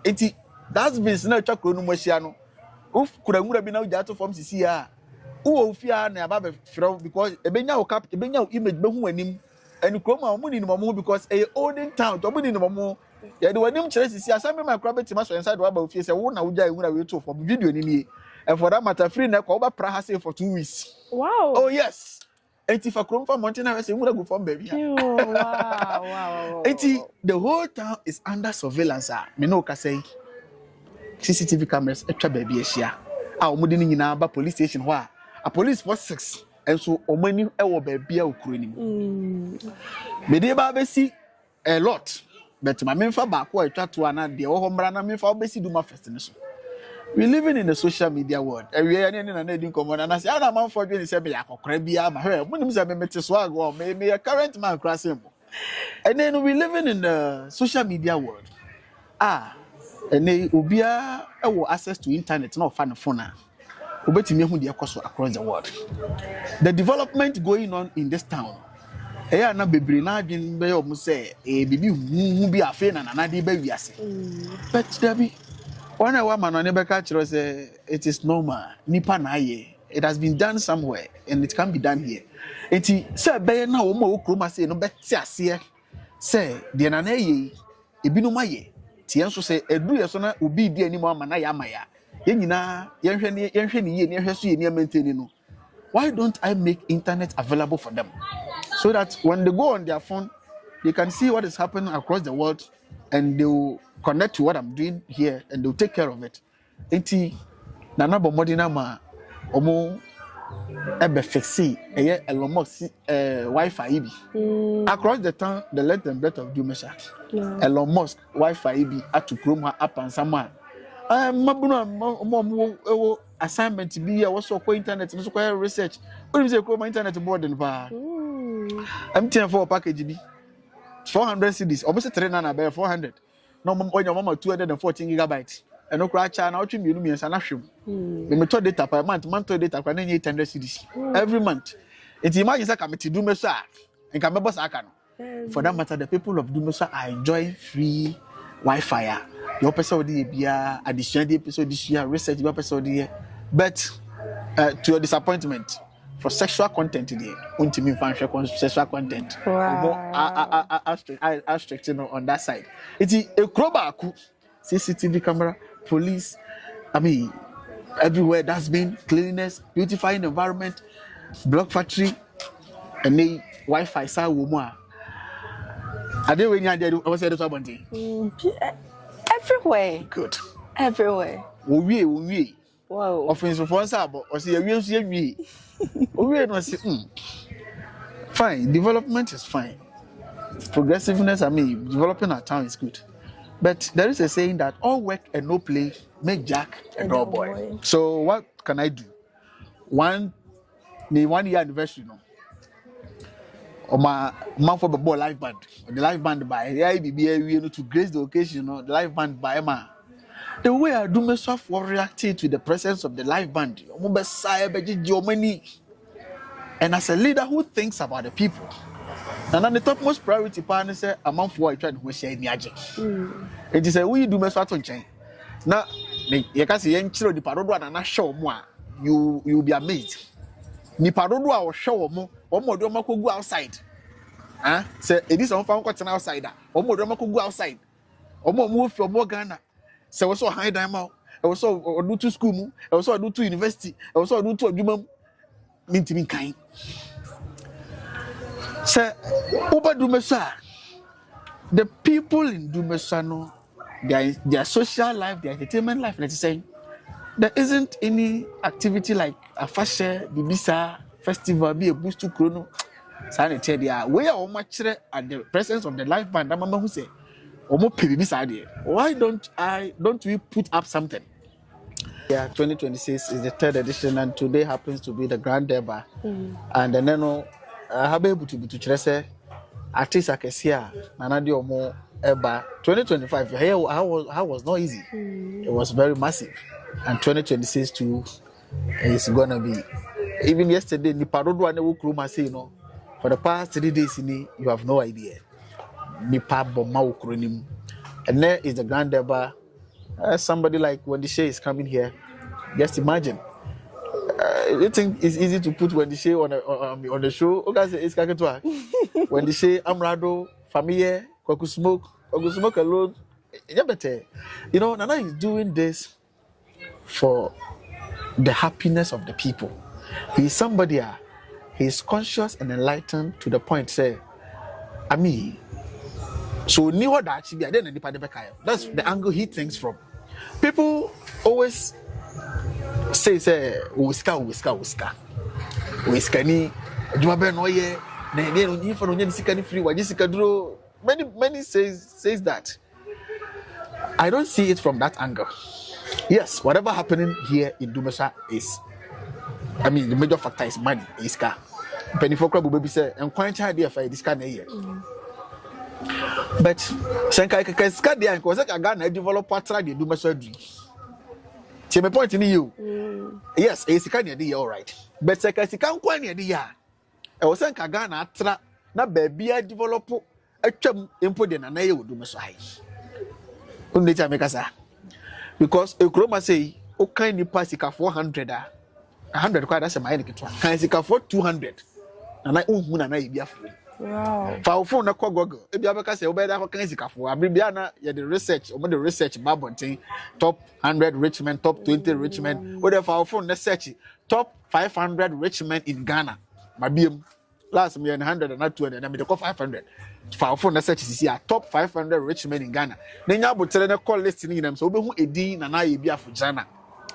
That's been na twa kro no mo hia no uf kura nwura bi na wo ja to form sisi a wo ofia na ababe frɛ because ebenya wo cap ebenya wo image behu anim and kro ma mo ni no mo because a olden town to mo ni no mo ye de wanim kyerɛ sisi asame ma kra betima so inside wo aba ofie say wo na wo ja nwura we to form video ni nie. And for that matter, free neck over Praha for 2 weeks. Wow. Oh yes. And if I come from Mountain, I say, go from baby. Wow. The whole town is under surveillance. Me no can say CCTV cameras extra baby here. Omudini nyina ba police station a police for 6 and so omani ewo baby a okuro ni. Me dey ba be see a lot. But my memfa ba ko etwa to ana de wo hombra na memfa obesi Duma first ni so. We living in the social media world. Every year, and common and I say, I'm man for doing seven crabia, my hair. When you met swag or maybe a current man crossing. And then we living in the social media world. And they ubia access to internet, not fan phone. Ubeti me who they across the world. The development going on in this town. Na bebre na adwin be o say e bibi hu bi afa na na de ba wiase. But there be when I want to say it is normal. Nipa na ye. It has been done somewhere and it can be done here. Enti say be na wo ma wo kroma say no beti ase say de na na ye ebinu ma ye. Ti enso say edu ye so na obi di ani mo ama na ya ama ya. Ye nyina ye hwe ni ye ni hwe so ye ni maintain no. Why don't I make internet available for them so that when they go on their phone they can see what is happening across the world and they will connect to what I'm doing here and they'll take care of it. Enti nana bomodina ma omo ebe fixi Elon Musk Wi-Fi ibi across the town the length and breadth of Dumasua. Elon Musk Wi-Fi ibi atu Chrome up and somewhere. Mabuno mo assignment bi ya so ko internet so ko research. When say Chrome internet board in ba. I'm telling for package bi 400 cedis almost 3 na be 400. No when your mama 214 gigabytes and no crash na otwe mienu miensa na hwem me meto data per month data kwa na 800 cedis every month. It imagine say committee Dumasua and can member aka no for that matter the people of Dumasua are enjoying free Wi-Fi. Your person dey bia additional episode this year research your person dey but to your disappointment for sexual content there untimi fan sexual content. I strict on that side. It's a krobaku CCTV camera police everywhere. That's been cleanliness, beautifying environment, block factory and the Wi-Fi sa woman. Are they when you was said to everywhere. Good. Everywhere. We wow. Offensive for sabo or see we no see fine. Development is fine. Progressiveness, developing our town is good. But there is a saying that all work and no play make Jack a dull boy. So what can I do? 1 year anniversary, or my man for the ball live band. The live band by Ayebiafo to grace the occasion, the live band by Emma. The way I do myself reacted to the presence of the live band, and as a leader who thinks about the people, and on the topmost priority partner say a month for I try to share the agent. It is a we do myself on chain. Now, you can see any children the parodo and not show more. You will be amazed. Ni parodo or show more, or more do go outside. Say it is on found an outsider, or more do go outside, or more move from more Ghana. So I saw high diamond, I was so do to school, I was so do to university, I was so do to a human mean to be kind. Sir, over Dumasua, the people in Dumasua, their social life, their entertainment life, let's say, there isn't any activity like a fashion, Bibisa festival, be a boost to Chrono. Sanitary, we are much at the presence of the live band. I'm who say, why don't we put up something? Yeah, 2026 is the 3rd edition, and today happens to be the Grand Deba. And then, I have able to be to Chese, artists I can see, Nanadio more Eba. 2025, here I was not easy. It was very massive. And 2026 too is gonna be. Even yesterday, Niparodo and the Ukruma say, for the past 3 days, you have no idea. Nipa Boma Ukronim. And there is the Grand Deba. Somebody like Wendy Shea is coming here. Just imagine. You think it's easy to put Wendy Shea on the show? Okay, it's Kakatwa. Wendy Shea, Amrado, Familia, Koku Smoke alone. Nana is doing this for the happiness of the people. He is somebody, he is conscious and enlightened to the point, say, so that's the angle he thinks from. People always say whiska ni many says that. I don't see it from that angle. Yes, whatever happening here in Dumasua is, the major factor is money. Is car. Penny for crab baby say, and quite idea for this kind of year. But Senkai Kaskadia and Kosaka Ghana develop patra the Dumasua dream. See my point in you. Yes, it's kind of all right. But Sekasikan Kwanya dia. I was saying Ghana tra na baby I develop a chum input in an ayo Dumasua. Undecha Mekasa. Because a chroma say, O kind of passika 400, 100 quite as a mine, Kansika for 200, and I own Ayebiafo. Wow. For phone a cogogo, if you ever say, Obeda Kansika for Abibiana, you the research, over the research, Babonting, top 100 rich men, top 20 rich men, whatever our phone research, top 500 rich men in Ghana. My beam last me 100 and not 200, and I mean, 500. For our phone research is here, top 500 rich men in Ghana. Then you have to call listening them, so who a dean and Ayebiafo Jnana,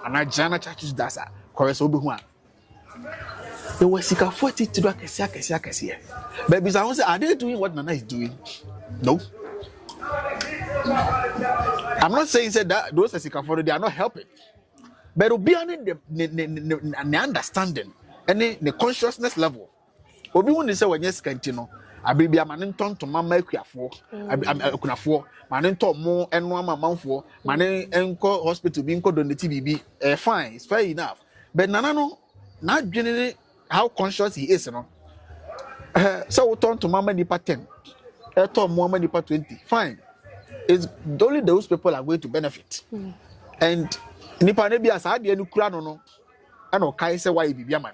and Jnana churches dasa, chorus Obi. They were sick of 40 to do a Kasia. Babies, I was are they doing what Nana is doing? No. I'm not saying that those are sick of 40, they are not helping. But beyond the understanding and the consciousness level. Obi won say when yes continue. Abibia manin ton to mama ekuafo. Akunafo. Manin to mo enwa mamanfo. Manin enko hospital bi enko donate bibi. Fine, it's fair enough. But Nana no, not generally how conscious he is, so we turn to mama nipa 10. Turn mama nipa 20. Fine. It's only those people are going to benefit. And nipa nebi asadi enu kura no. Ano kai se wa ibibia man.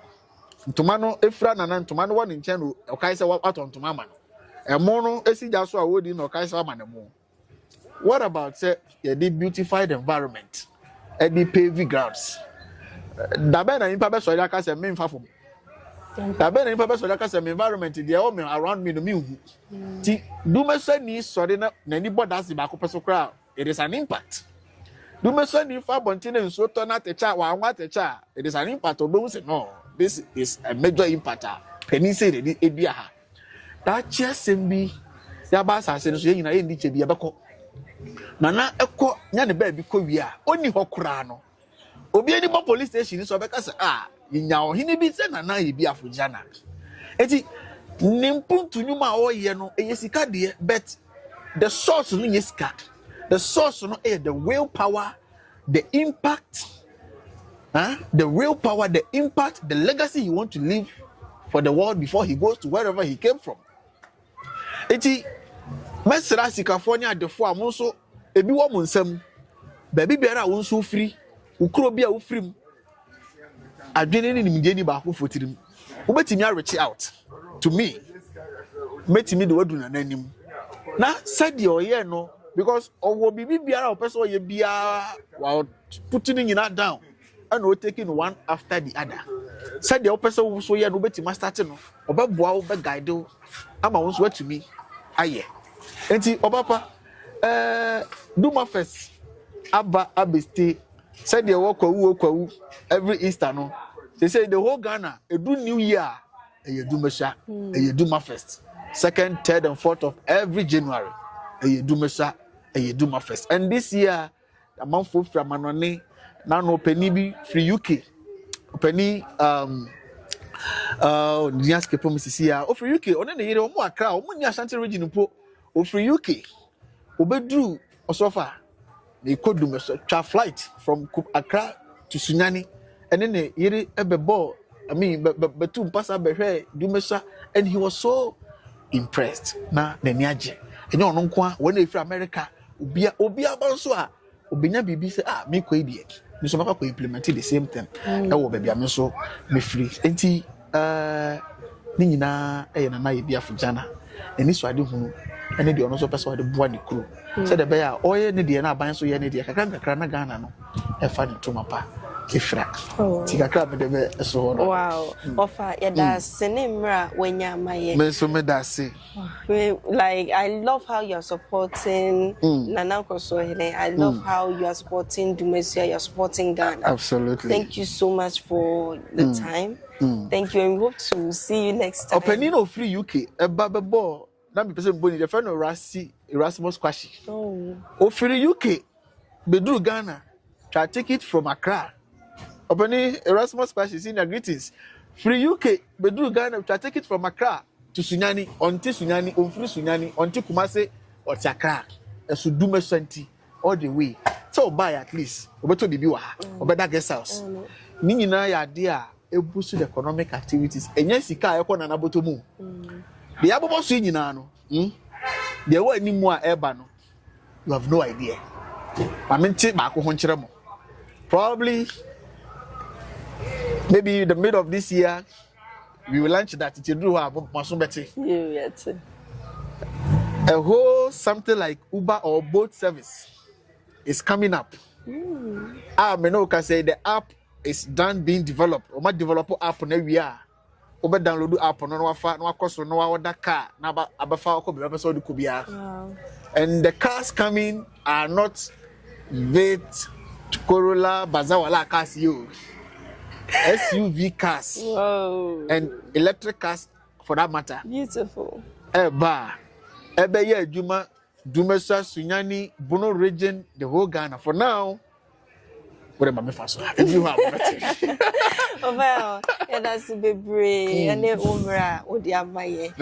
Ntomano efra nana ntomano wa nche no okai se wa aton ntomama no. Emo no esi jaso a wodi no okai se wa manemo. What about say the beautified environment? The paving grounds. Dabe na impa be so ya ka se me mfa fom. Dabe na impa be so ya ka se me environment dey all me around me no me hu. Ti Dumasua ni sori na ni borders ba ko peso kra. It is an impact. Dumasua ni fa bontine nso to na techa wa anwa techa. It is an impact. Obo say no. This is a major impact. Penny say the edua ha. That chesem bi ya ba sa se no so yina ye ndi che bi ya beko. Nana eko nya ne ba bi ko wi a oni ho kura no. Obi eni bo police station so beka say yinya ohini bi say Nana Ayebiafo Jnana. Eti Nimpuntu nyuma o ye no sika de, but the source no sika. The source no the willpower, the impact, the willpower, the impact, the legacy he want to leave for the world before he goes to wherever he came from. Eti mesra California de fo amonso ebi wo monsam baby biara wo nso free ukro bia wo free adwene ni nimje ni ba ko fotirim wo betimi reach out to me metimi de wadu na nanim na said your year no because owo bibi biara o person ye bia while putting nyina down and we taking one after the other said the person wo so ye no betimi start no obeboa wo be guide wo ama wo so watumi aye enti obapa Duma first aba abesti said the work kwawu every Easter no they say the whole Ghana do new year Dumasua Duma first 2nd 3rd and 4th of every January Dumasua Duma first, and this year the month from Manone now no penny be free UK penny Niaske Pomisia of free UK on the year more Accra Muni Ashanti region po of free UK Obedru Osofa they could do a flight from Accra to Sunyani, and then the year ebebo but two pass up Dumasua, and he was so impressed na niaje and you know when they from America obia banso obinya bibi say me ko edie me so maka ko implement the same thing e wo bebia me so me free enti ni nyina na Ayebiafo Jnana eni so ade hu ene de ono so pese de boa ne kru say the bear oye ne de na aban so ye ne de kakra na Ghana no e fa ne tomapa kifra tikakra be de so no wow offer ya da senemra wenya maye me so me da se like I love how you're supporting Nana Kosohene. I love how you are supporting Dumasua, you're supporting Ghana. Absolutely. Thank you so much for the time. Thank you, and we hope to see you next time. Opening of free UK bababo na be person boni the friend Erasmus Kwashi free UK bedru Ghana try take it from Accra. Opening Erasmus Kwashi senior greetings. Free UK bedru Ghana try take it from Accra to Sunyani, onti Sunyani, free Sunyani, onti Kumase or Accra. So Dumasua all the way. So buy at least obeto bibi wa ha obeda guest house. Ni nyina ya de a ebusu the economic activities. Enya sika ekọ na naboto mu. The abobo so nyina no. The way ni mu a eba no. You have no idea. Mamente ba ko ho nkere mo. Probably maybe the middle of this year we will launch that. It do a whole something like Uber or boat service is coming up. Me know can say the app is done being developed. Or my developer app on every year. Over download the app on no wafa no cost no order car na abafa ko be episode ko bia. And the cars coming are not Vate, Corolla, Bazawala cars you. SUV cars. Whoa. And electric cars for that matter. Beautiful. Ebe Dumasua, Sunyani, Bono region, the whole Ghana. For now, what am I faso? If you have nothing. Well, that's a bit brave. And then over Odiamaye.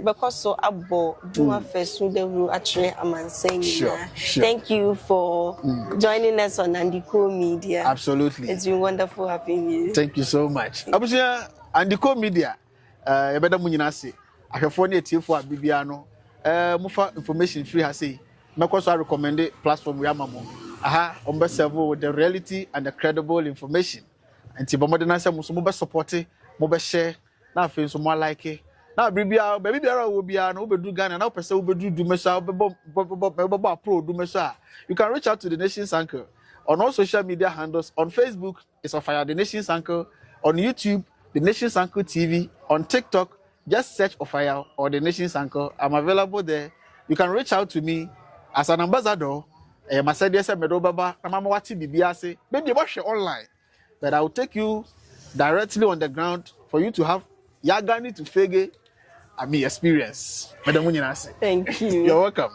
Because so abo Duma first so the rule actually I'm saying. Sure. Thank you for joining us on Andiko Media. Absolutely. It's been wonderful having you. Thank you so much. Abusia Andiko Media. Ebeda munyinase. Ahwefo na etiefo abibiano. Mufa information free ha say. Meko so recommend platform we amamo. On serve with the reality and the credible information. And Tibomodena say muso mo be support, mo be share, na fe so mo like. Na baby biara wo bia na obedu Ghana na opese obedu Dumasua obe pro Dumasua. You can reach out to the Nation's Anchor on all social media handles. On Facebook, it's of the Nation's Anchor. On YouTube, the Nation's Anchor TV. On TikTok, just search Ofaya or the Nation's Anchor. I'm available there. You can reach out to me as an ambassador. Masadi say medo baba na mama wati bibia say maybe watch online, but I will take you directly on the ground for you to have Yagani to Fege experience. Madam Munyinase. Thank you. You're welcome.